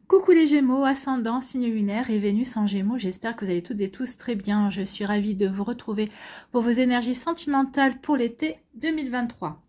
Coucou les Gémeaux, ascendant, signe lunaire et Vénus en Gémeaux, j'espère que vous allez toutes et tous très bien. Je suis ravie de vous retrouver pour vos énergies sentimentales pour l'été 2023.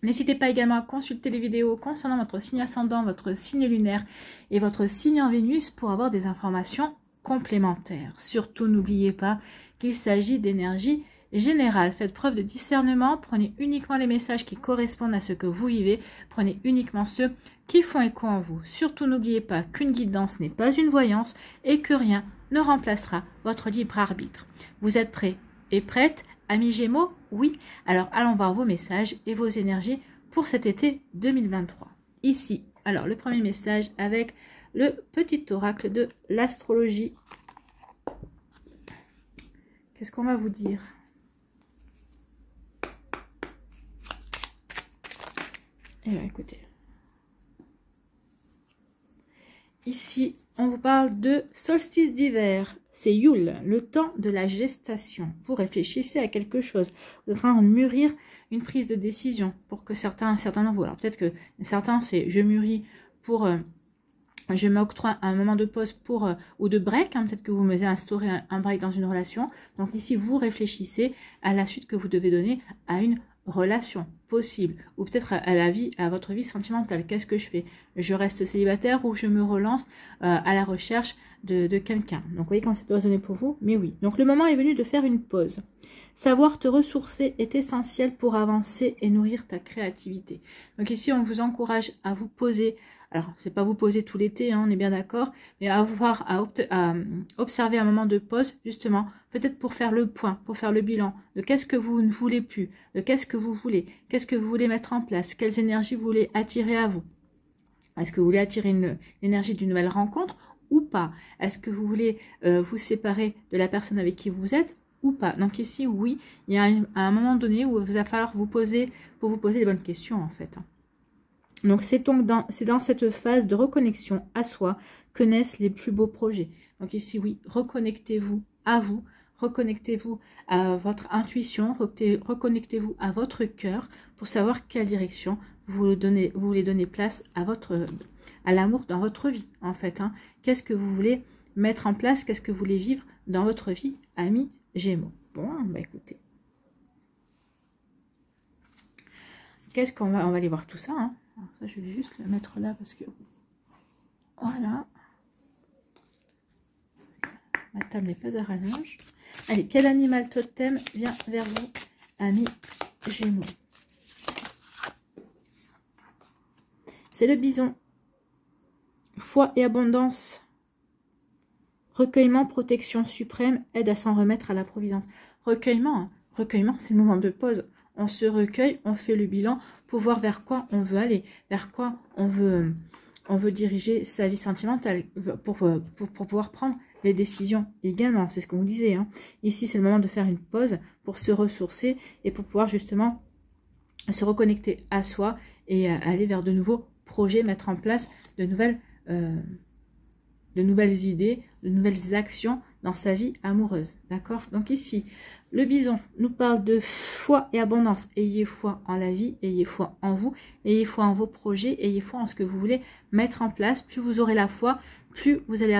N'hésitez pas également à consulter les vidéos concernant votre signe ascendant, votre signe lunaire et votre signe en Vénus pour avoir des informations complémentaires. Surtout, n'oubliez pas qu'il s'agit d'énergie générale. Faites preuve de discernement, prenez uniquement les messages qui correspondent à ce que vous vivez, prenez uniquement ceux qui font écho en vous. Surtout, n'oubliez pas qu'une guidance n'est pas une voyance et que rien ne remplacera votre libre arbitre. Vous êtes prêts et prêtes, amis Gémeaux? Oui. Alors, allons voir vos messages et vos énergies pour cet été 2023. Ici, alors, le premier message avec le petit oracle de l'astrologie. Qu'est-ce qu'on va vous dire? Eh bien, écoutez. Ici, on vous parle de solstice d'hiver. C'est Yule, le temps de la gestation. Vous réfléchissez à quelque chose. Vous êtes en train de mûrir une prise de décision pour que certains d'entre vous. Alors peut-être que certains, c'est je mûris pour... je m'octroie un moment de pause pour ou de break. Hein, peut-être que vous me instaurez un break dans une relation. Donc ici, vous réfléchissez à la suite que vous devez donner à une relation possible, ou peut-être à votre vie sentimentale. Qu'est-ce que je fais? Je reste célibataire ou je me relance à la recherche de quelqu'un? Donc vous voyez comment ça peut résonner pour vous, mais oui. Donc le moment est venu de faire une pause. Savoir te ressourcer est essentiel pour avancer et nourrir ta créativité. Donc ici on vous encourage à vous poser. Alors, c'est pas vous poser tout l'été, hein, on est bien d'accord, mais à observer un moment de pause, justement, peut-être pour faire le point, pour faire le bilan de qu'est-ce que vous ne voulez plus, de qu'est-ce que vous voulez mettre en place, quelles énergies vous voulez attirer à vous. Est-ce que vous voulez attirer l'énergie d'une nouvelle rencontre ou pas? Est-ce que vous voulez vous séparer de la personne avec qui vous êtes ou pas? Donc ici, oui, il y a un moment donné où il va falloir vous poser les bonnes questions, en fait. Donc, c'est dans cette phase de reconnexion à soi que naissent les plus beaux projets. Donc ici, oui, reconnectez-vous à vous, reconnectez-vous à votre intuition, reconnectez-vous à votre cœur pour savoir quelle direction vous voulez donner place à l'amour dans votre vie, en fait. Hein. Qu'est-ce que vous voulez mettre en place, qu'est-ce que vous voulez vivre dans votre vie, amis Gémeaux? Bon, bah écoutez. Qu'est-ce qu'on va... On va aller voir tout ça, hein. Alors ça, je vais juste le mettre là parce que... Voilà. Ma table n'est pas à rallonge. Allez, quel animal totem vient vers vous, amis Gémeaux? C'est le bison. Foi et abondance. Recueillement, protection suprême, aide à s'en remettre à la providence. Recueillement, hein. Recueillement, c'est le moment de pause. On se recueille, on fait le bilan pour voir vers quoi on veut aller, vers quoi on veut diriger sa vie sentimentale, pour pouvoir prendre les décisions également. C'est ce qu'on vous disait. Hein. Ici, c'est le moment de faire une pause pour se ressourcer et pour pouvoir justement se reconnecter à soi et aller vers de nouveaux projets, mettre en place de nouvelles idées, de nouvelles actions dans sa vie amoureuse. D'accord? Donc ici, le bison nous parle de foi et abondance. Ayez foi en la vie, ayez foi en vous, ayez foi en vos projets, ayez foi en ce que vous voulez mettre en place. Plus vous aurez la foi, plus vous allez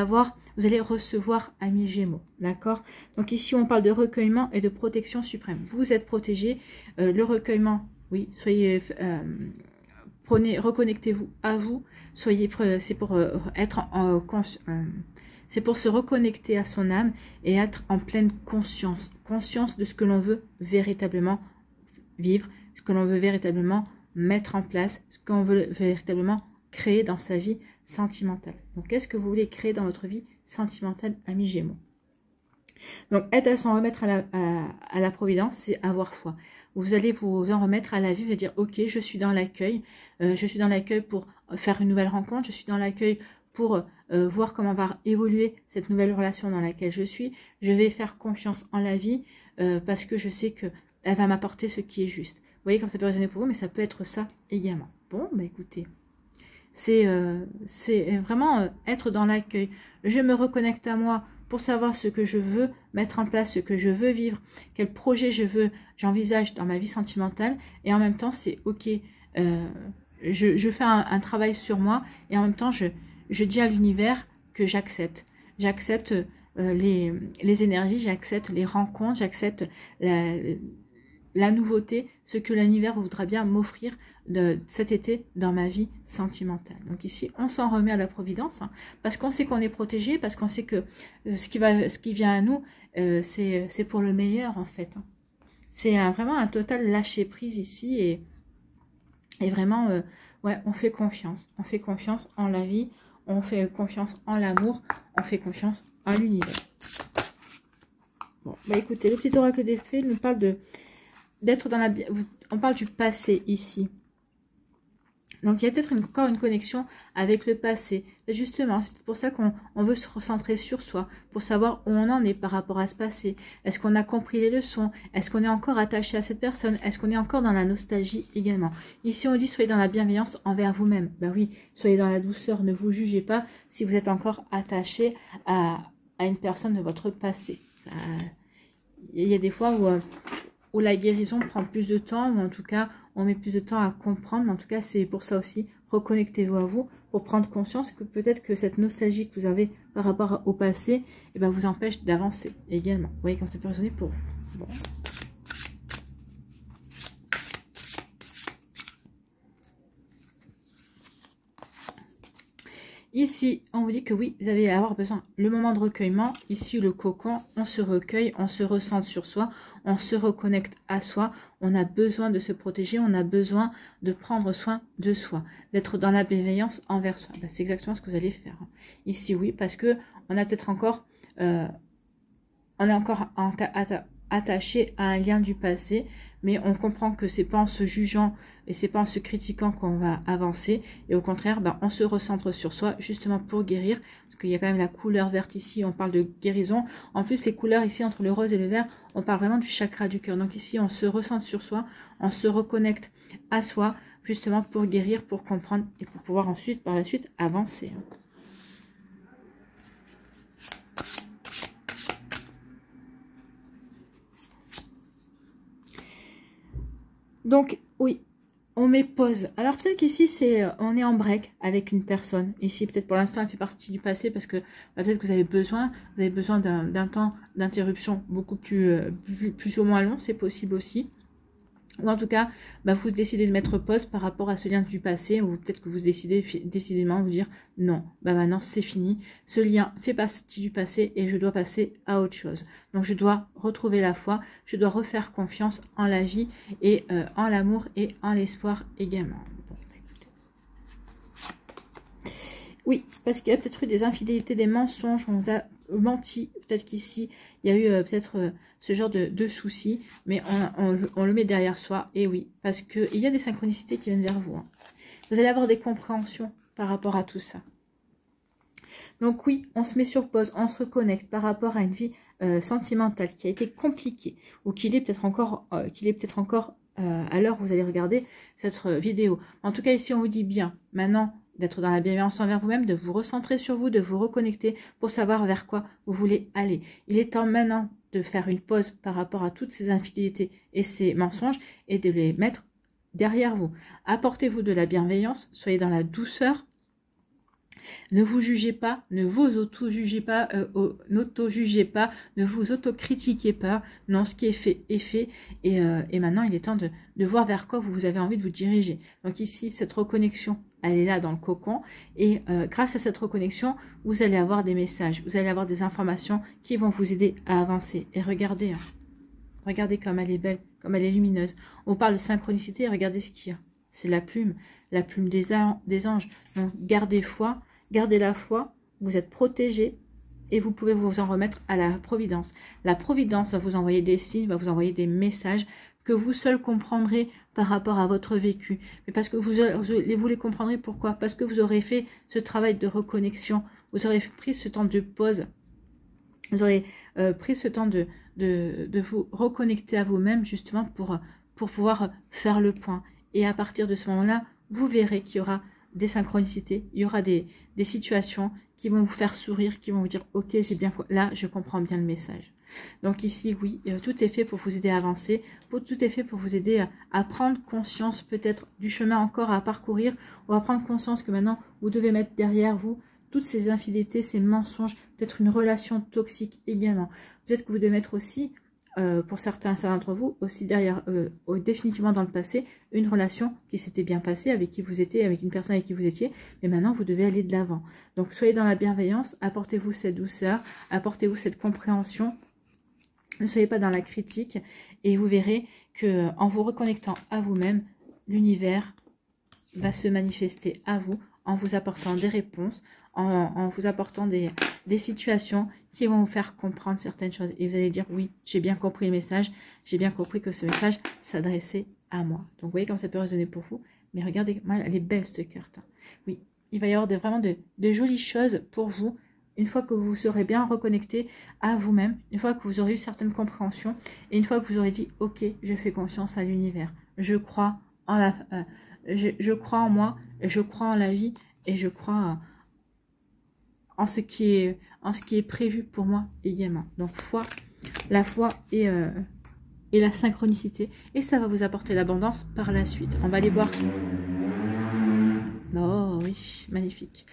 recevoir, amis Gémeaux. D'accord? Donc ici, on parle de recueillement et de protection suprême. Vous êtes protégés. Le recueillement, oui, soyez... reconnectez-vous à vous, c'est pour être c'est pour se reconnecter à son âme et être en pleine conscience de ce que l'on veut véritablement vivre, ce que l'on veut véritablement mettre en place, ce qu'on veut véritablement créer dans sa vie sentimentale. Donc, qu'est-ce que vous voulez créer dans votre vie sentimentale, amis Gémeaux? Donc, être à s'en remettre à la providence, c'est avoir foi. Vous allez vous en remettre à la vie, vous allez dire, ok, je suis dans l'accueil pour faire une nouvelle rencontre, je suis dans l'accueil pour voir comment va évoluer cette nouvelle relation dans laquelle je suis. Je vais faire confiance en la vie parce que je sais qu'elle va m'apporter ce qui est juste. Vous voyez comme ça peut résonner pour vous, mais ça peut être ça également. Bon, bah écoutez, c'est vraiment être dans l'accueil. Je me reconnecte à moi pour savoir ce que je veux mettre en place, ce que je veux vivre, quel projet j'envisage dans ma vie sentimentale. Et en même temps, c'est ok, je fais un travail sur moi et en même temps, je dis à l'univers que j'accepte. J'accepte les énergies, j'accepte les rencontres, j'accepte la nouveauté, ce que l'univers voudra bien m'offrir cet été dans ma vie sentimentale. Donc ici, on s'en remet à la providence, hein, parce qu'on sait qu'on est protégé, parce qu'on sait que ce qui vient à nous, c'est pour le meilleur en fait. Hein. C'est vraiment un total lâcher prise ici et vraiment, ouais, on fait confiance. On fait confiance en la vie, on fait confiance en l'amour, on fait confiance en l'univers. Bon, bah écoutez, le petit oracle des fées nous parle d'être dans la... On parle du passé ici. Donc, il y a peut-être encore une connexion avec le passé. Et justement, c'est pour ça qu'on veut se recentrer sur soi, pour savoir où on en est par rapport à ce passé. Est-ce qu'on a compris les leçons? Est-ce qu'on est encore attaché à cette personne? Est-ce qu'on est encore dans la nostalgie également? Ici, on dit, soyez dans la bienveillance envers vous-même. Ben oui, soyez dans la douceur, ne vous jugez pas si vous êtes encore attaché à une personne de votre passé. Il y a des fois où la guérison prend plus de temps, ou en tout cas, on met plus de temps à comprendre. Mais en tout cas, c'est pour ça aussi, reconnectez-vous à vous, pour prendre conscience que peut-être que cette nostalgie que vous avez par rapport au passé, eh ben, vous empêche d'avancer également. Vous voyez comme ça peut résonner pour vous. Bon. Ici, on vous dit que oui, vous allez avoir besoin. Le moment de recueillement, ici le cocon, on se recueille, on se ressent sur soi, on se reconnecte à soi. On a besoin de se protéger, on a besoin de prendre soin de soi, d'être dans la bienveillance envers soi. Ben, c'est exactement ce que vous allez faire. Ici, oui, parce que on a peut-être encore, attaché à un lien du passé, mais on comprend que c'est pas en se jugeant et c'est pas en se critiquant qu'on va avancer, et au contraire, ben, on se recentre sur soi justement pour guérir, parce qu'il y a quand même la couleur verte ici, on parle de guérison. En plus, les couleurs ici entre le rose et le vert, on parle vraiment du chakra du cœur. Donc ici, on se recentre sur soi, on se reconnecte à soi, justement pour guérir, pour comprendre et pour pouvoir ensuite, par la suite, avancer. Donc, oui, on met pause. Alors, peut-être qu'ici, on est en break avec une personne. Ici, peut-être pour l'instant, elle fait partie du passé parce que peut-être que vous avez besoin d'un temps d'interruption beaucoup plus ou moins long. C'est possible aussi. Ou en tout cas, bah, vous décidez de mettre pause par rapport à ce lien du passé, ou peut-être que vous décidez décidément vous dire non, bah maintenant c'est fini, ce lien fait partie du passé et je dois passer à autre chose. Donc je dois retrouver la foi, je dois refaire confiance en la vie et en l'amour et en l'espoir également. Bon, écoutez. Oui, parce qu'il y a peut-être eu des infidélités, des mensonges, on vous a menti, peut-être qu'ici il y a eu peut-être ce genre de soucis, mais on le met derrière soi, et oui, parce qu'il y a des synchronicités qui viennent vers vous. Hein. Vous allez avoir des compréhensions par rapport à tout ça. Donc oui, on se met sur pause, on se reconnecte par rapport à une vie sentimentale qui a été compliquée, ou qu'il est peut-être encore, à l'heure où vous allez regarder cette vidéo. En tout cas, ici, on vous dit bien, maintenant, d'être dans la bienveillance envers vous-même, de vous recentrer sur vous, de vous reconnecter pour savoir vers quoi vous voulez aller. Il est temps maintenant de faire une pause par rapport à toutes ces infidélités et ces mensonges et de les mettre derrière vous. Apportez-vous de la bienveillance, soyez dans la douceur. Ne vous jugez pas, ne vous auto-jugez pas, n'auto-jugez pas, ne vous auto-critiquez pas. Non, ce qui est fait est fait. Et maintenant, il est temps de voir vers quoi vous avez envie de vous diriger. Donc ici, cette reconnexion, elle est là dans le cocon. Et grâce à cette reconnexion, vous allez avoir des messages, vous allez avoir des informations qui vont vous aider à avancer. Et regardez, hein, regardez comme elle est belle, comme elle est lumineuse. On parle de synchronicité, regardez ce qu'il y a. C'est la plume des anges. Donc gardez foi. Gardez la foi, vous êtes protégés et vous pouvez vous en remettre à la providence. La providence va vous envoyer des signes, va vous envoyer des messages que vous seul comprendrez par rapport à votre vécu. Mais parce que vous les comprendrez, pourquoi? Parce que vous aurez fait ce travail de reconnexion, vous aurez pris ce temps de pause, vous aurez pris ce temps de vous reconnecter à vous-même justement pour pouvoir faire le point. Et à partir de ce moment-là, vous verrez qu'il y aura des synchronicités, il y aura des situations qui vont vous faire sourire, qui vont vous dire « Ok, là, je comprends bien le message. » Donc ici, oui, tout est fait pour vous aider à avancer, tout est fait pour vous aider à prendre conscience peut-être du chemin encore à parcourir, ou à prendre conscience que maintenant, vous devez mettre derrière vous toutes ces infidélités, ces mensonges, peut-être une relation toxique également. Peut-être que vous devez mettre aussi, pour certains d'entre vous, aussi derrière, définitivement dans le passé, une relation qui s'était bien passée, avec qui vous étiez, avec une personne avec qui vous étiez, mais maintenant vous devez aller de l'avant. Donc soyez dans la bienveillance, apportez-vous cette douceur, apportez-vous cette compréhension, ne soyez pas dans la critique, et vous verrez que en vous reconnectant à vous-même, l'univers va se manifester à vous, en vous apportant des réponses, en vous apportant des situations qui vont vous faire comprendre certaines choses. Et vous allez dire, oui, j'ai bien compris le message, j'ai bien compris que ce message s'adressait à moi. Donc, vous voyez comme ça peut résonner pour vous. Mais regardez, elle est belle cette carte. Oui, il va y avoir vraiment de jolies choses pour vous, une fois que vous serez bien reconnecté à vous-même, une fois que vous aurez eu certaines compréhensions, et une fois que vous aurez dit, ok, je fais confiance à l'univers. Je crois en la... je crois en moi, je crois en la vie, et je crois en ce qui est prévu pour moi également. Donc la foi et la synchronicité, et ça va vous apporter l'abondance par la suite. On va aller voir. Oh oui, magnifique.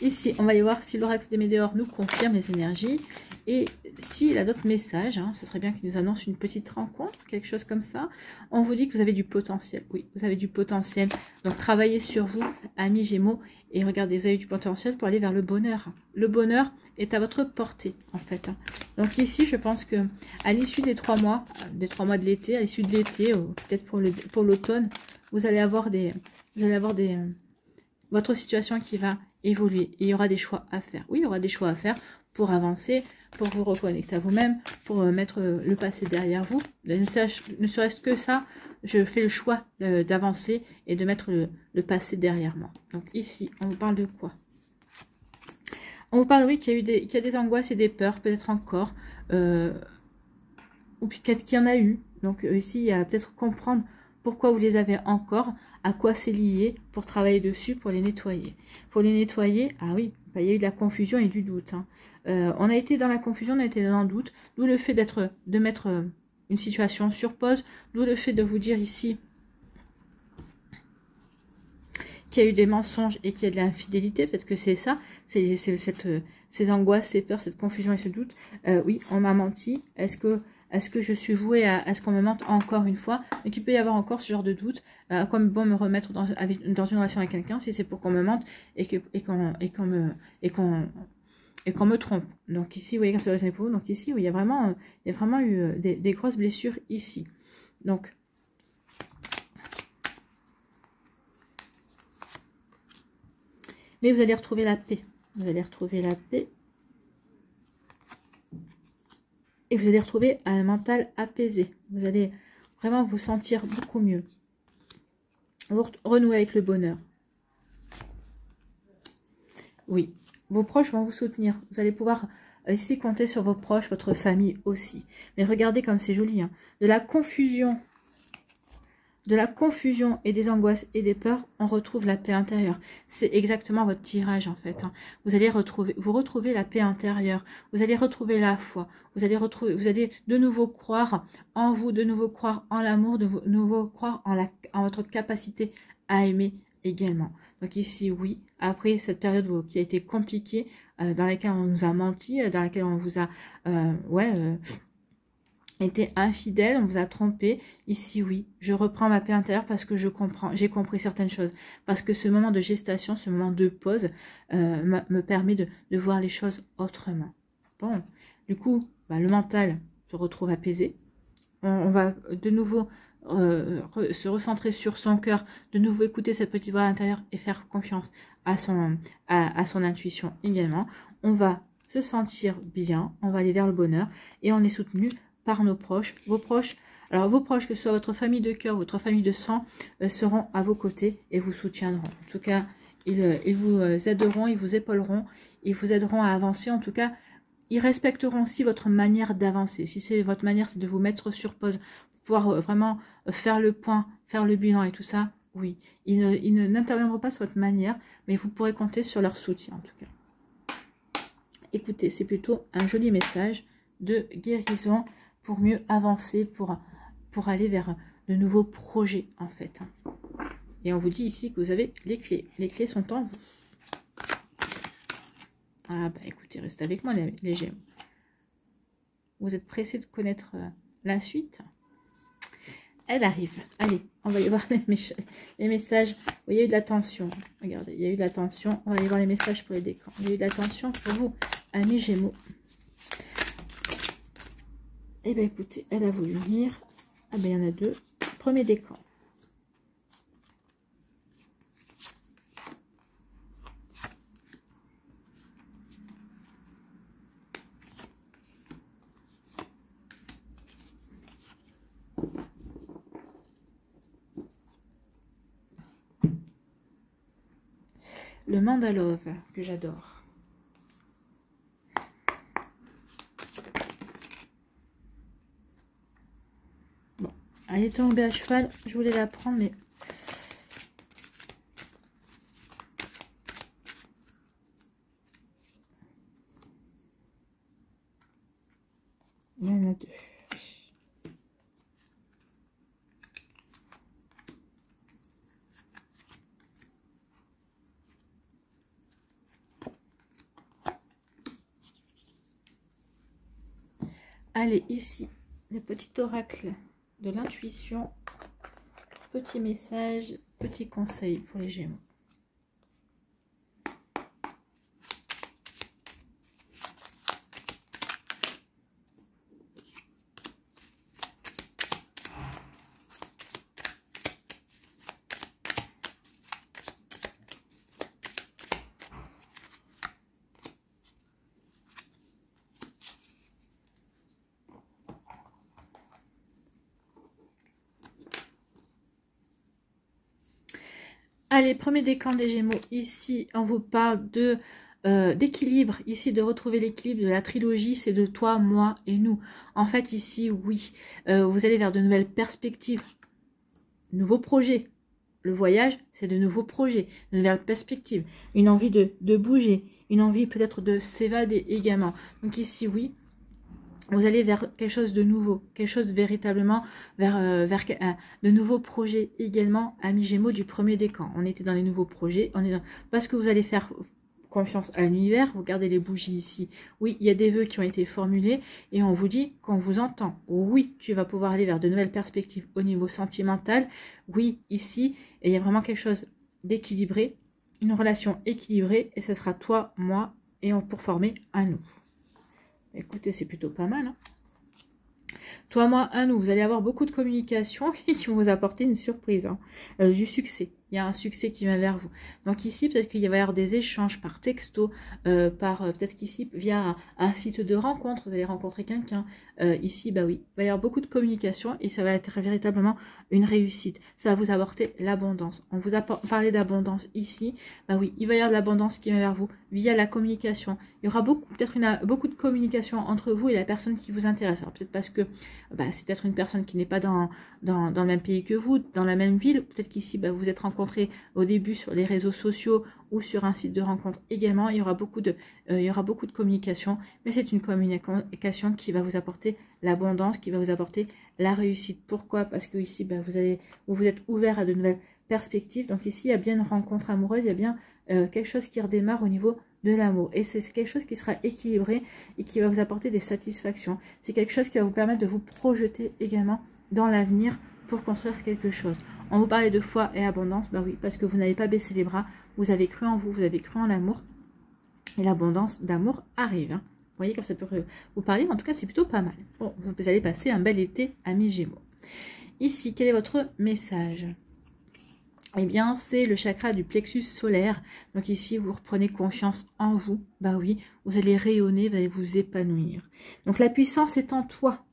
Ici, on va aller voir si l'oracle des Météores nous confirme les énergies. Et s'il a d'autres messages, ce serait bien qu'il nous annonce une petite rencontre, quelque chose comme ça. On vous dit que vous avez du potentiel. Oui, vous avez du potentiel. Donc, travaillez sur vous, amis Gémeaux. Et regardez, vous avez du potentiel pour aller vers le bonheur. Le bonheur est à votre portée, en fait. Donc ici, je pense que à l'issue des 3 mois, de l'été, à l'issue de l'été, peut-être pour l'automne, vous allez avoir votre situation qui va évoluer. Et il y aura des choix à faire. Oui, il y aura des choix à faire pour avancer, pour vous reconnecter à vous-même, pour mettre le passé derrière vous. Ne serait-ce que ça, je fais le choix d'avancer et de mettre le passé derrière moi. Donc ici, on vous parle de quoi? On vous parle, oui, qu'il y a des angoisses et des peurs, peut-être encore, ou peut-être qu'il y en a eu. Donc ici, il y a peut-être comprendre pourquoi vous les avez encore, à quoi c'est lié, pour travailler dessus, pour les nettoyer. Pour les nettoyer, ah oui, il y a eu de la confusion et du doute. On a été dans la confusion, on a été dans le doute, d'où le fait de mettre une situation sur pause, d'où le fait de vous dire ici qu'il y a eu des mensonges et qu'il y a de l'infidélité, peut-être que c'est ça, c'est ces angoisses, ces peurs, cette confusion et ce doute. Oui, on m'a menti, est-ce que je suis vouée à ce qu'on me mente encore une fois? Donc il peut y avoir encore ce genre de doute. À quoi bon me remettre dans une relation avec quelqu'un si c'est pour qu'on me mente et qu'on me trompe. Donc ici, vous voyez comme ça résonne pour vous. Donc ici, oui, il y a vraiment eu des grosses blessures ici. Donc mais vous allez retrouver la paix. Vous allez retrouver la paix. Et vous allez retrouver un mental apaisé. Vous allez vraiment vous sentir beaucoup mieux. Vous renouer avec le bonheur. Oui, vos proches vont vous soutenir. Vous allez pouvoir ici compter sur vos proches, votre famille aussi. Mais regardez comme c'est joli. De la confusion et des angoisses et des peurs, on retrouve la paix intérieure. C'est exactement votre tirage en fait. Vous allez retrouver la paix intérieure. Vous allez retrouver la foi. Vous allez de nouveau croire en vous, de nouveau croire en l'amour, de nouveau croire en votre capacité à aimer également. Donc ici, oui, après cette période qui a été compliquée, dans laquelle on nous a menti, dans laquelle on vous a été infidèle, on vous a trompé. Ici, oui, je reprends ma paix intérieure parce que j'ai compris certaines choses. Parce que ce moment de gestation, ce moment de pause, me permet de voir les choses autrement. Bon, du coup, le mental se retrouve apaisé. On va de nouveau se recentrer sur son cœur, de nouveau écouter cette petite voix intérieure et faire confiance à son intuition également. On va se sentir bien, on va aller vers le bonheur et on est soutenu par nos proches, vos proches. Alors vos proches, que ce soit votre famille de cœur, votre famille de sang, seront à vos côtés et vous soutiendront. En tout cas, ils vous aideront, ils vous épauleront, ils vous aideront à avancer. En tout cas, ils respecteront aussi votre manière d'avancer. Si c'est votre manière, c'est de vous mettre sur pause, pouvoir vraiment faire le point, faire le bilan et tout ça, oui. Ils n'interviendront pas sur votre manière, mais vous pourrez compter sur leur soutien en tout cas. Écoutez, c'est plutôt un joli message de guérison pour mieux avancer, pour aller vers de nouveaux projets en fait. Et on vous dit ici que vous avez les clés. Les clés sont en vous. Ah bah écoutez, restez avec moi les Gémeaux. Vous êtes pressés de connaître la suite? Elle arrive. Allez, on va y voir les messages. Vous voyez, il y a eu de la tension. Regardez, il y a eu de la tension. On va aller voir les messages pour les décans. Il y a eu de la tension pour vous, amis Gémeaux. Eh bien, écoutez, elle a voulu venir. Ah ben, il y en a deux. Premier décan. Le mandalove, que j'adore. Bon, elle est tombée à cheval. Je voulais la prendre, mais... il y en a deux. Allez, ici, le petit oracle de l'intuition. Petit message, petit conseil pour les Gémeaux. Allez, premier décan des Gémeaux. Ici, on vous parle de d'équilibre. Ici, de retrouver l'équilibre de la trilogie. C'est de toi, moi et nous. En fait, ici, oui. Vous allez vers de nouvelles perspectives. Nouveaux projets. Le voyage, c'est de nouveaux projets. De nouvelles perspectives. Une envie de bouger. Une envie peut-être de s'évader également. Donc ici, oui. Vous allez vers quelque chose de nouveau, quelque chose véritablement vers de nouveaux projets également, amis Gémeaux du premier décan. On était dans les nouveaux projets, parce que vous allez faire confiance à l'univers. Vous regardez les bougies ici. Oui, il y a des vœux qui ont été formulés et on vous dit qu'on vous entend. Oui, tu vas pouvoir aller vers de nouvelles perspectives au niveau sentimental. Oui, ici, et il y a vraiment quelque chose d'équilibré, une relation équilibrée et ce sera toi, moi et pour former un nous. Écoutez, c'est plutôt pas mal. Hein. Toi, moi, un nous. Vous allez avoir beaucoup de communication qui vont vous apporter une surprise. Hein. Du succès. Il y a un succès qui vient vers vous. Donc ici, peut-être qu'il va y avoir des échanges par texto, peut-être qu'ici, via un site de rencontre, vous allez rencontrer quelqu'un. Ici, bah oui, il va y avoir beaucoup de communication et ça va être véritablement une réussite. Ça va vous apporter l'abondance. On vous a parlé d'abondance ici. Bah oui, il va y avoir de l'abondance qui vient vers vous via la communication. Il y aura peut-être beaucoup de communication entre vous et la personne qui vous intéresse. Alors peut-être parce que bah, c'est peut-être une personne qui n'est pas dans le même pays que vous, dans la même ville. Peut-être qu'ici, bah, vous êtes rencontrés au début sur les réseaux sociaux ou sur un site de rencontre également. Il y aura beaucoup de communication, mais c'est une communication qui va vous apporter l'abondance, qui va vous apporter la réussite. Pourquoi? Parce que ici, bah, vous êtes ouvert à de nouvelles perspectives. Donc ici, il y a bien une rencontre amoureuse, il y a bien quelque chose qui redémarre au niveau de l'amour. Et c'est quelque chose qui sera équilibré et qui va vous apporter des satisfactions. C'est quelque chose qui va vous permettre de vous projeter également dans l'avenir pour construire quelque chose. On vous parlait de foi et abondance, bah oui, parce que vous n'avez pas baissé les bras, vous avez cru en vous, vous avez cru en l'amour, et l'abondance d'amour arrive. Hein. Vous voyez comme ça peut vous parler, en tout cas c'est plutôt pas mal. Bon, vous allez passer un bel été, amis Gémeaux. Ici, quel est votre message? Eh bien, c'est le chakra du plexus solaire. Donc ici, vous reprenez confiance en vous. Bah oui, vous allez rayonner, vous allez vous épanouir. Donc la puissance est en toi.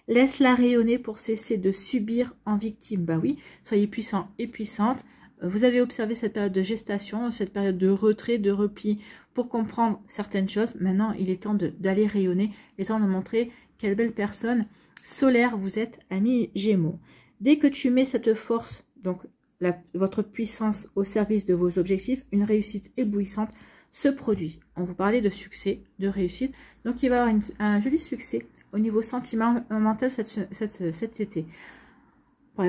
Laisse-la rayonner pour cesser de subir en victime. Bah oui, soyez puissant et puissante. Vous avez observé cette période de gestation, cette période de retrait, de repli pour comprendre certaines choses. Maintenant, il est temps d'aller rayonner. Il est temps de montrer quelle belle personne solaire vous êtes, amis Gémeaux. Dès que tu mets cette force, donc votre puissance au service de vos objectifs, une réussite éblouissante se produit. On vous parlait de succès, de réussite. Donc, il va y avoir un joli succès au niveau sentimental cet été.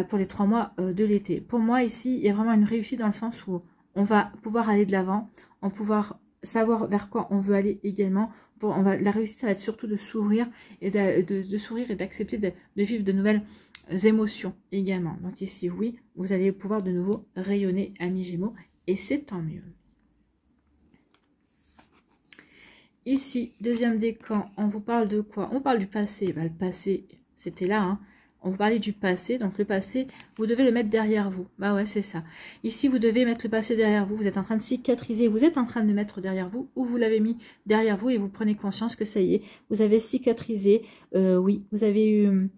pour les 3 mois de l'été. Pour moi, ici, il y a vraiment une réussite dans le sens où on va pouvoir aller de l'avant, on va pouvoir savoir vers quoi on veut aller également. La réussite, ça va être surtout de s'ouvrir et de s'ouvrir et d'accepter de vivre de nouvelles émotions également. Donc ici, oui, vous allez pouvoir de nouveau rayonner, amis Gémeaux, et c'est tant mieux. Ici, deuxième décan, on vous parle de quoi? On parle du passé. Le passé, c'était là, hein. On vous parlait du passé, donc le passé, vous devez le mettre derrière vous. Bah ouais, c'est ça. Ici, vous devez mettre le passé derrière vous. Vous êtes en train de cicatriser, vous êtes en train de le mettre derrière vous, ou vous l'avez mis derrière vous et vous prenez conscience que ça y est, vous avez cicatrisé. Oui, vous avez eu...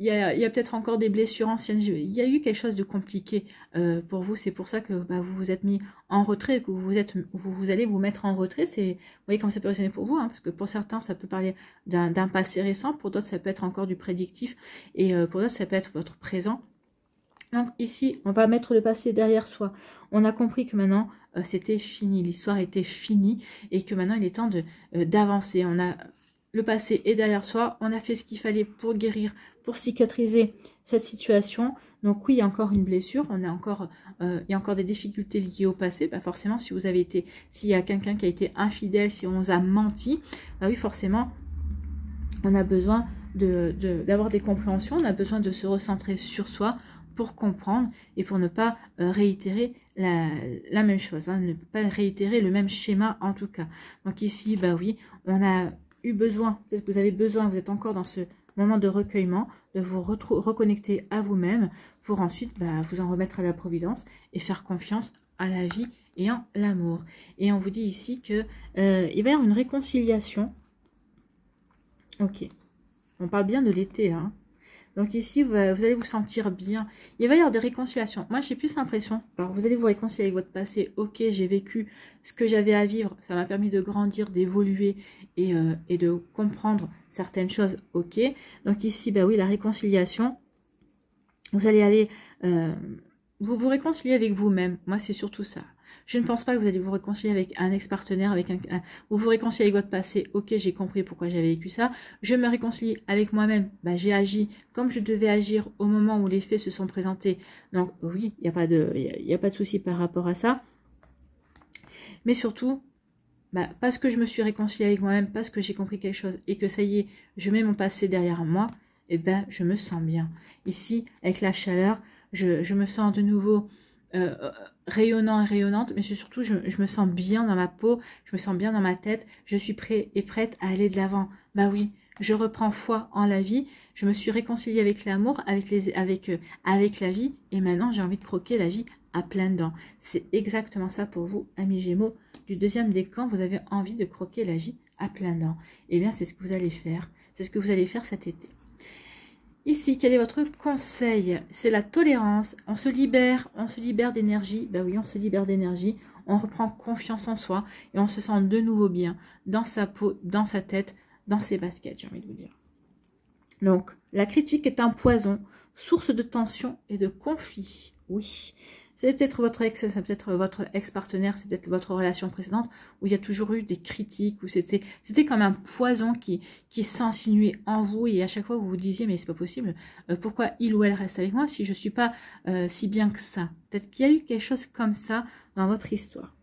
Il y a peut-être encore des blessures anciennes. Il y a eu quelque chose de compliqué pour vous. C'est pour ça que vous vous êtes mis en retrait, que vous allez vous mettre en retrait. Vous voyez comment ça peut résonner pour vous, hein, parce que pour certains, ça peut parler d'un passé récent. Pour d'autres, ça peut être encore du prédictif. Et pour d'autres, ça peut être votre présent. Donc ici, on va mettre le passé derrière soi. On a compris que maintenant, c'était fini. L'histoire était finie et que maintenant, il est temps d'avancer. Le passé est derrière soi, on a fait ce qu'il fallait pour guérir, pour cicatriser cette situation. Donc oui, il y a encore une blessure, il y a encore des difficultés liées au passé. Forcément, s'il y a quelqu'un qui a été infidèle, si on nous a menti, oui, forcément, on a besoin d'avoir des compréhensions, on a besoin de se recentrer sur soi pour comprendre et pour ne pas réitérer la même chose, hein, ne pas réitérer le même schéma en tout cas. Donc ici, oui, on a eu besoin, peut-être que vous avez besoin, vous êtes encore dans ce moment de recueillement, de vous reconnecter à vous-même pour ensuite vous en remettre à la providence et faire confiance à la vie et en l'amour. Et on vous dit ici que il va y avoir une réconciliation. Ok, on parle bien de l'été, hein. Donc ici, vous allez vous sentir bien. Il va y avoir des réconciliations. Moi, j'ai plus l'impression, alors vous allez vous réconcilier avec votre passé. Ok, j'ai vécu ce que j'avais à vivre. Ça m'a permis de grandir, d'évoluer et de comprendre certaines choses. Ok. Donc ici, oui, la réconciliation. Vous allez aller... vous vous réconciliez avec vous-même. Moi, c'est surtout ça. Je ne pense pas que vous allez vous réconcilier avec un ex-partenaire, vous vous réconciliez avec votre passé. Ok, j'ai compris pourquoi j'avais vécu ça. Je me réconcilie avec moi-même. J'ai agi comme je devais agir au moment où les faits se sont présentés. Donc oui, il n'y a pas de souci par rapport à ça. Mais surtout, parce que je me suis réconciliée avec moi-même, parce que j'ai compris quelque chose et que ça y est, je mets mon passé derrière moi, je me sens bien. Ici, avec la chaleur, je me sens de nouveau... rayonnant et rayonnante, mais surtout je me sens bien dans ma peau, je me sens bien dans ma tête, je suis prêt et prête à aller de l'avant. Oui, je reprends foi en la vie, je me suis réconciliée avec l'amour, avec la vie, et maintenant j'ai envie de croquer la vie à pleines dents. C'est exactement ça pour vous, amis Gémeaux. Du deuxième décan, vous avez envie de croquer la vie à pleines dents. Eh bien, c'est ce que vous allez faire. C'est ce que vous allez faire cet été. Ici, quel est votre conseil? C'est la tolérance. On se libère d'énergie. Oui, on se libère d'énergie. On reprend confiance en soi et on se sent de nouveau bien dans sa peau, dans sa tête, dans ses baskets, j'ai envie de vous dire. Donc, la critique est un poison, source de tension et de conflit. Oui. C'est peut-être votre ex, c'est peut-être votre ex-partenaire, c'est peut-être votre relation précédente où il y a toujours eu des critiques, où c'était comme un poison qui s'insinuait en vous et à chaque fois vous vous disiez mais c'est pas possible, pourquoi il ou elle reste avec moi si je suis pas si bien que ça. Peut-être qu'il y a eu quelque chose comme ça dans votre histoire.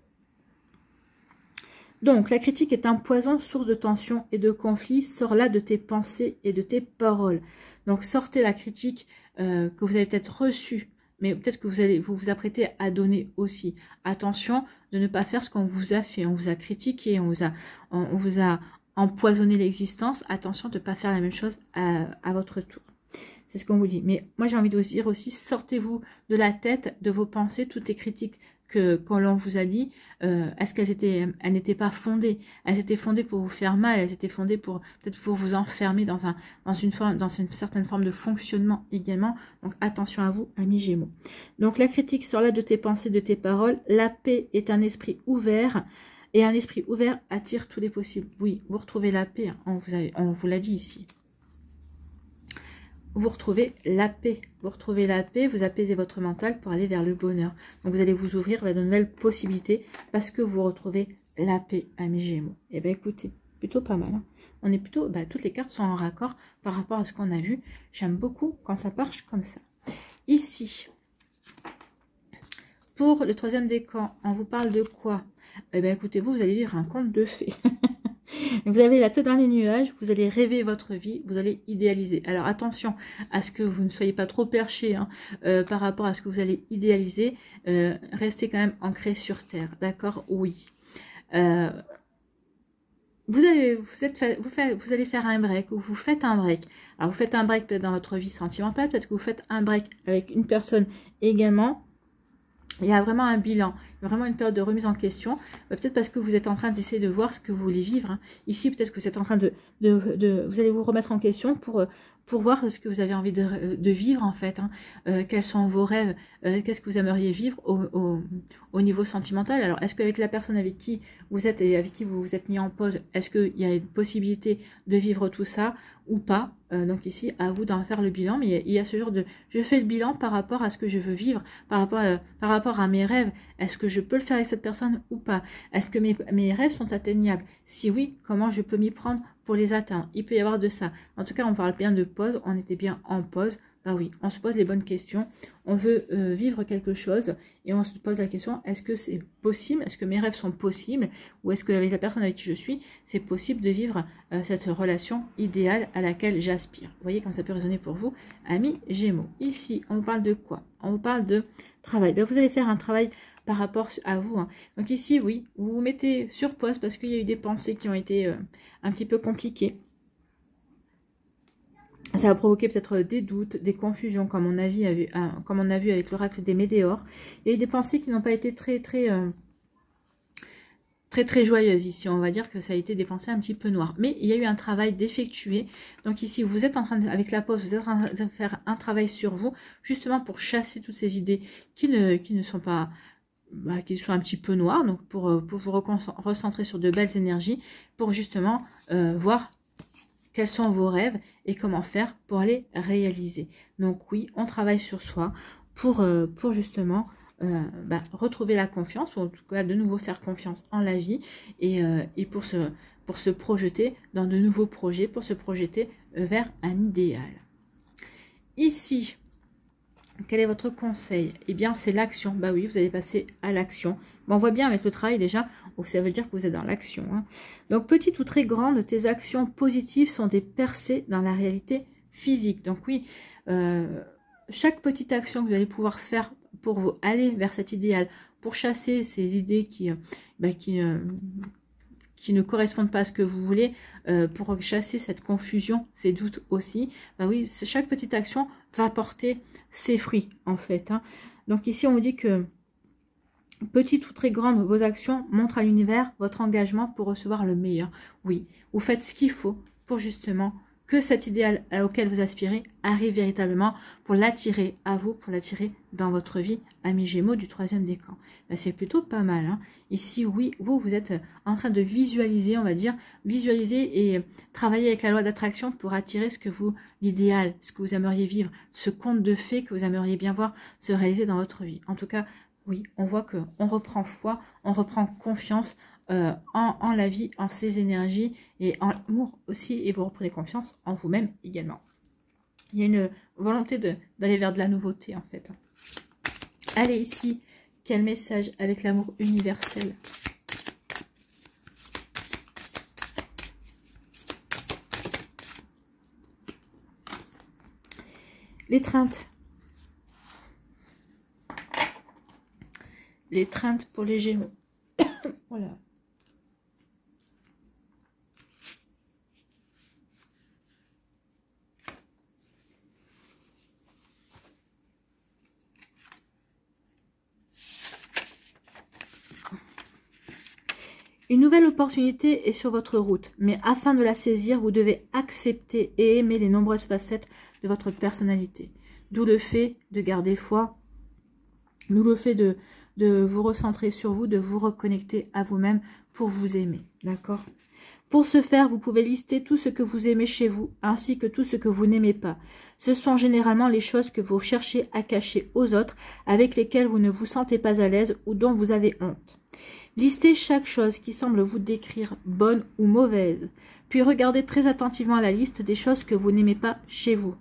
Donc, la critique est un poison, source de tension et de conflit. Sors-la de tes pensées et de tes paroles. Donc, sortez la critique que vous avez peut-être reçue, mais peut-être que vous vous apprêtez à donner aussi. Attention de ne pas faire ce qu'on vous a fait. On vous a critiqué, on vous a empoisonné l'existence. Attention de ne pas faire la même chose à votre tour. C'est ce qu'on vous dit. Mais moi, j'ai envie de vous dire aussi, sortez-vous de la tête, de vos pensées, toutes les critiques quand l'on vous a dit, est-ce elles n'étaient pas fondées? Elles étaient fondées pour vous faire mal, elles étaient fondées peut-être pour vous enfermer dans une certaine forme de fonctionnement également. Donc attention à vous, amis Gémeaux. Donc la critique sort là de tes pensées, de tes paroles. La paix est un esprit ouvert. Et un esprit ouvert attire tous les possibles. Oui, vous retrouvez la paix, hein, on vous l'a dit ici. Vous retrouvez la paix. Vous apaisez votre mental pour aller vers le bonheur. Donc vous allez vous ouvrir vers de nouvelles possibilités parce que vous retrouvez la paix, amis Gémeaux. Eh bien écoutez, plutôt pas mal. Hein. On est plutôt, toutes les cartes sont en raccord par rapport à ce qu'on a vu. J'aime beaucoup quand ça marche comme ça. Ici, pour le troisième décan, on vous parle de quoi? Eh bien, écoutez, vous allez vivre un conte de fées. Vous avez la tête dans les nuages, vous allez rêver votre vie, vous allez idéaliser. Alors attention à ce que vous ne soyez pas trop perché hein, par rapport à ce que vous allez idéaliser. Restez quand même ancré sur terre, d'accord? Oui. Vous allez faire un break ou vous faites un break. Alors vous faites un break peut-être dans votre vie sentimentale, peut-être que vous faites un break avec une personne également. Il y a vraiment un bilan, vraiment une période de remise en question. Peut-être parce que vous êtes en train d'essayer de voir ce que vous voulez vivre. Hein. Ici, peut-être que vous êtes en train vous allez vous remettre en question pour voir ce que vous avez envie de vivre en fait. Hein. Quels sont vos rêves, qu'est-ce que vous aimeriez vivre au niveau sentimental. Alors, est-ce qu'avec la personne avec qui vous êtes et avec qui vous vous êtes mis en pause, est-ce qu'il y a une possibilité de vivre tout ça ou pas? Donc ici, à vous d'en faire le bilan, mais il y a ce genre de... Je fais le bilan par rapport à ce que je veux vivre, par rapport à mes rêves. Est-ce que je peux le faire avec cette personne ou pas? Est-ce que mes rêves sont atteignables? Si oui, comment je peux m'y prendre pour les atteindre? Il peut y avoir de ça. En tout cas, on parle bien de pause, on était bien en pause. Bah oui, on se pose les bonnes questions, on veut vivre quelque chose et on se pose la question, est-ce que c'est possible? Est-ce que mes rêves sont possibles? Ou est-ce qu'avec la personne avec qui je suis, c'est possible de vivre cette relation idéale à laquelle j'aspire? Vous voyez quand ça peut résonner pour vous, amis Gémeaux. Ici, on vous parle de quoi? On vous parle de travail. Ben, vous allez faire un travail par rapport à vous. Hein. Donc ici, oui, vous vous mettez sur pause parce qu'il y a eu des pensées qui ont été un petit peu compliquées. Ça va provoquer peut-être des doutes, des confusions, comme on a vu avec l'oracle des Médéors. Il y a eu des pensées qui n'ont pas été très joyeuses ici. On va dire que ça a été des pensées un petit peu noires. Mais il y a eu un travail d'effectuer. Donc ici, vous êtes en train avec la pause, vous êtes en train de faire un travail sur vous, justement pour chasser toutes ces idées qui ne sont pas... qui sont un petit peu noires. Donc pour vous recentrer sur de belles énergies, pour justement voir... quels sont vos rêves et comment faire pour les réaliser. Donc oui, on travaille sur soi pour justement retrouver la confiance, ou en tout cas de nouveau faire confiance en la vie et pour se projeter dans de nouveaux projets, pour se projeter vers un idéal. Ici, quel est votre conseil? Eh bien, c'est l'action. Bah oui, vous allez passer à l'action. Bon, on voit bien avec le travail déjà, ça veut dire que vous êtes dans l'action. Hein. Donc, petite ou très grande, tes actions positives sont des percées dans la réalité physique. Donc oui, chaque petite action que vous allez pouvoir faire pour vous aller vers cet idéal, pour chasser ces idées qui ne correspondent pas à ce que vous voulez, pour chasser cette confusion, ces doutes aussi, bah oui, chaque petite action va porter ses fruits en fait. Hein. Donc ici on vous dit que petite ou très grande, vos actions montrent à l'univers votre engagement pour recevoir le meilleur. Oui, vous faites ce qu'il faut pour justement que cet idéal auquel vous aspirez arrive véritablement, pour l'attirer à vous, pour l'attirer dans votre vie, amis Gémeaux du troisième décan. Ben, c'est plutôt pas mal. Hein. Ici, oui, vous êtes en train de visualiser, on va dire, visualiser et travailler avec la loi d'attraction pour attirer l'idéal, ce que vous aimeriez vivre, ce conte de fées que vous aimeriez bien voir se réaliser dans votre vie. En tout cas, oui, on voit qu'on reprend foi, on reprend confiance en la vie, en ses énergies et en l'amour aussi, et vous reprenez confiance en vous-même également. Il y a une volonté d'aller vers de la nouveauté en fait. Allez ici, quel message avec l'amour universel? L'étreinte. L'étreinte pour les Gémeaux. Voilà. Une nouvelle opportunité est sur votre route, mais afin de la saisir, vous devez accepter et aimer les nombreuses facettes de votre personnalité. D'où le fait de garder foi, d'où le fait de vous recentrer sur vous, de vous reconnecter à vous-même pour vous aimer, d'accord? Pour ce faire, vous pouvez lister tout ce que vous aimez chez vous, ainsi que tout ce que vous n'aimez pas. Ce sont généralement les choses que vous cherchez à cacher aux autres, avec lesquelles vous ne vous sentez pas à l'aise ou dont vous avez honte. Listez chaque chose qui semble vous décrire, bonne ou mauvaise, puis regardez très attentivement la liste des choses que vous n'aimez pas chez vous.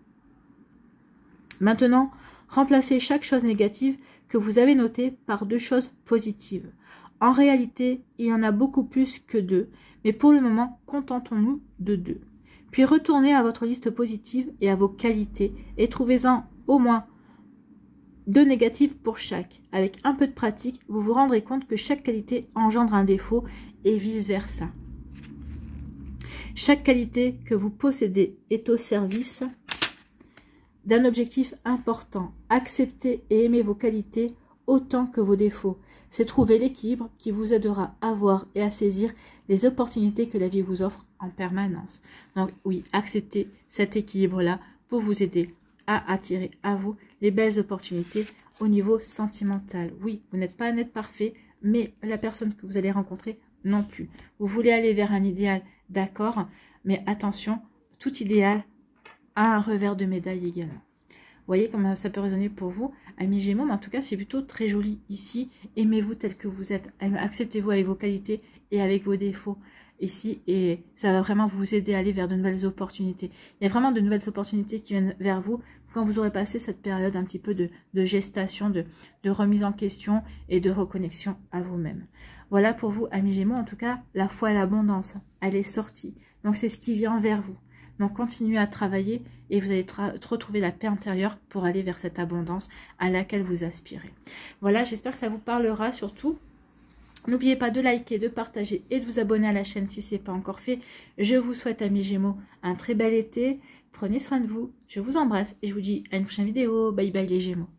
Maintenant, Remplacez chaque chose négative que vous avez notée par 2 choses positives. En réalité, il y en a beaucoup plus que 2, mais pour le moment, contentons-nous de 2. Puis retournez à votre liste positive et à vos qualités et trouvez-en au moins 2 négatives pour chaque. Avec un peu de pratique, vous vous rendrez compte que chaque qualité engendre un défaut et vice-versa. Chaque qualité que vous possédez est au service d'un objectif important. Acceptez et aimez vos qualités autant que vos défauts. C'est trouver l'équilibre qui vous aidera à voir et à saisir les opportunités que la vie vous offre en permanence. Donc oui, acceptez cet équilibre-là pour vous aider à attirer à vous les belles opportunités au niveau sentimental. Oui, vous n'êtes pas un être parfait, mais la personne que vous allez rencontrer non plus. Vous voulez aller vers un idéal, d'accord, mais attention, tout idéal a un revers de médaille également. Vous voyez comment ça peut résonner pour vous, amis Gémeaux, mais en tout cas, c'est plutôt très joli ici. Aimez-vous tel que vous êtes, acceptez-vous avec vos qualités et avec vos défauts ici, et ça va vraiment vous aider à aller vers de nouvelles opportunités. Il y a vraiment de nouvelles opportunités qui viennent vers vous quand vous aurez passé cette période un petit peu de gestation, de remise en question et de reconnexion à vous-même. Voilà pour vous, amis Gémeaux, en tout cas, la foi et l'abondance, elle est sortie. Donc, c'est ce qui vient vers vous. Donc, continuez à travailler et vous allez retrouver la paix intérieure pour aller vers cette abondance à laquelle vous aspirez. Voilà, j'espère que ça vous parlera surtout. N'oubliez pas de liker, de partager et de vous abonner à la chaîne si ce n'est pas encore fait. Je vous souhaite, amis Gémeaux, un très bel été. Prenez soin de vous. Je vous embrasse et je vous dis à une prochaine vidéo. Bye bye les Gémeaux.